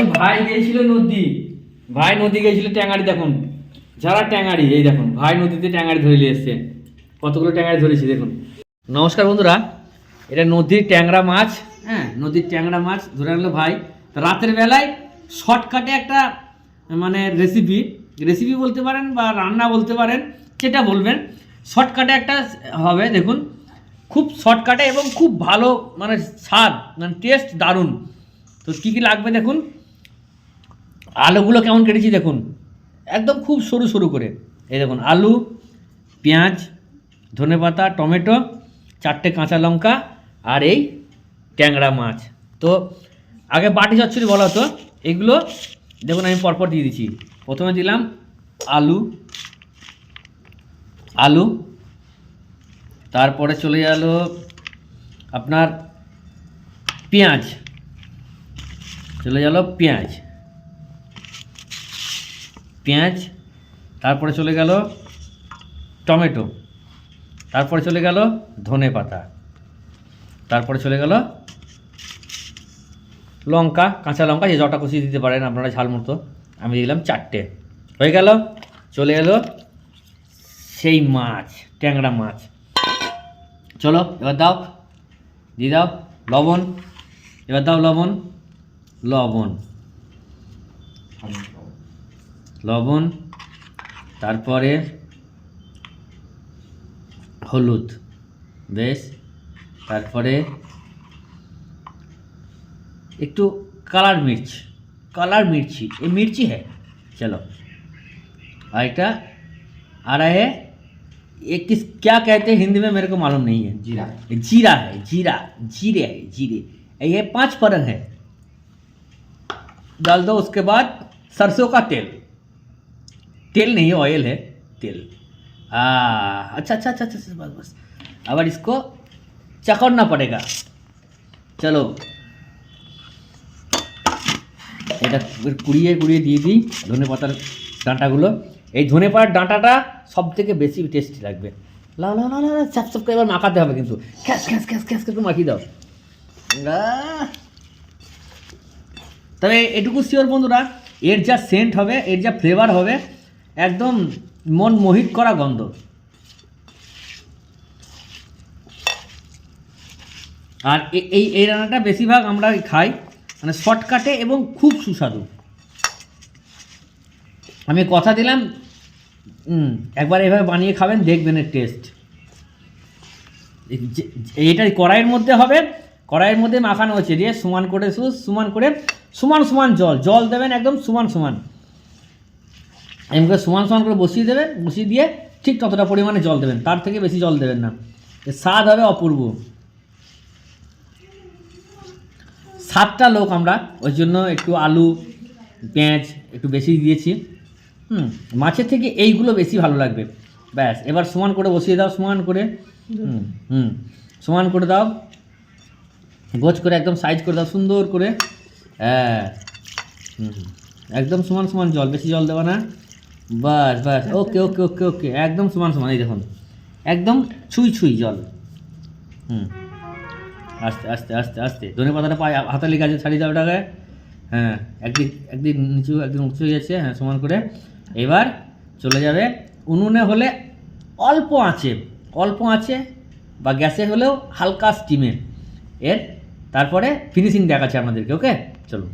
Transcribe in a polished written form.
দেখুন ভাই গিয়েছিল নদী, ভাই নদী গিয়েছিল ট্যাঙাড়ি, দেখুন যারা ট্যাঙাড়ি, এই দেখুন ভাই নদীতে ট্যাঙাড়ি ধরে নিয়ে এসছে, কতগুলো ট্যাঙাড়ি ধরেছি দেখুন। নমস্কার বন্ধুরা, এটা নদীর ট্যাংরা মাছ, হ্যাঁ নদীর ট্যাংরা মাছ ধরে আনলো ভাই। রাতের বেলায় শর্টকাটে একটা মানে রেসিপি বলতে পারেন বা রান্না বলতে পারেন, সেটা বলবেন। শর্টকাটে একটা হবে, দেখুন খুব শর্টকাটে এবং খুব ভালো, মানে স্বাদ, মানে টেস্ট দারুণ। তো কী কী লাগবে দেখুন, আলুগুলো কেমন কেটেছি দেখুন, একদম খুব সরু সরু করে। এই দেখুন আলু, পেঁয়াজ, ধনেপাতা, টমেটো, 4টে কাঁচা লঙ্কা আর এই ট্যাংরা মাছ। তো আগে বাটি চচ্চড়ি বলা হতো, এগুলো দেখুন আমি পরপর দিয়ে দিচ্ছি। প্রথমে দিলাম আলু, তারপরে চলে গেল আপনার পেঁয়াজ, তারপরে চলে গেল টমেটো, তারপরে চলে গেল ধনেপাতা, তারপরে চলে গেল লঙ্কা, কাঁচা লঙ্কা, যে যটা কষিয়ে দিতে পারেন আপনারা ঝাল মতো। আমি দিলাম 4টে, হয়ে গেল। চলে এলো সেই মাছ, ট্যাংরা মাছ। চলো এবার দাও, দিয়ে দাও লবণ, এবার দাও লবণ, তারপরে হলুদ, বেশ, তারপরে একটু কালার मिर्ची, ये मिर्ची है, चलो। और एक है, ये क्या कहते हैं हिंदी में मेरे को मालूम नहीं है। जीरे, ये 5 फरन है, डाल दो। उसके बाद सरसों का तेल नहीं है, ऑयल है, तेल। अच्छा, बस अब इसको चकड़ना पड़ेगा। चलो এটা কুড়িয়ে দিয়ে দিই ধনে পাতার ডাঁটাগুলো। এই ধনে পাতার ডাঁটাটা সব থেকে বেশি টেস্টি লাগবে। লা চাপ করে এবার মাখাতে হবে, কিন্তু খ্যাস করে মাখিয়ে দাও। তবে এটুকু শিওর বন্ধুরা, এর যা সেন্ট হবে, এর যা ফ্লেভার হবে, একদম মন মোহিত করা গন্ধ। আর এই রান্নাটা বেশিরভাগ আমরা খাই, মানে শর্টকাটে এবং খুব সুস্বাদু। আমি কথা দিলাম, একবার এভাবে বানিয়ে খাবেন, দেখবেন এর টেস্ট। এইটা কড়াইয়ের মধ্যে হবে, কড়াইয়ের মধ্যে মাখানো হচ্ছে, দিয়ে সমান জল দেবেন, একদম সমান এমনি সমান করে বসিয়ে দেবেন, বসিয়ে দিয়ে ঠিক ততটা পরিমাণে জল দেবেন, তার থেকে বেশি জল দেবেন না। স্বাদ হবে অপূর্ব। 7টা লোক আমরা, ওই জন্য একটু আলু পেঁয়াজ একটু বেশি দিয়েছি। মাছের থেকে এইগুলো বেশি ভালো লাগবে। ব্যাস, এবার সমান করে বসিয়ে দাও, সমান করে দাও, গোছ করে একদম সাইজ করে দাও সুন্দর করে। হ্যাঁ, একদম সমান জল, বেশি জল দেওয়া না। বাস, ওকে, একদম সমান। এই দেখুন একদম ছুঁই জল। আস্তে ধনে পাতাটা পায়ে হাতে লেগে আছে, ছাড়িয়ে দাও ওটাকে। হ্যাঁ, একদিক নিচু, একদিন উঁচু হয়ে যাচ্ছে। হ্যাঁ, সমান করে। এবার চলে যাবে উনুনে হলে অল্প আঁচে বা গ্যাসে হলেও হালকা স্টিমে, তারপরে ফিনিশিং দেখাচ্ছে আপনাদেরকে। ওকে, চলো।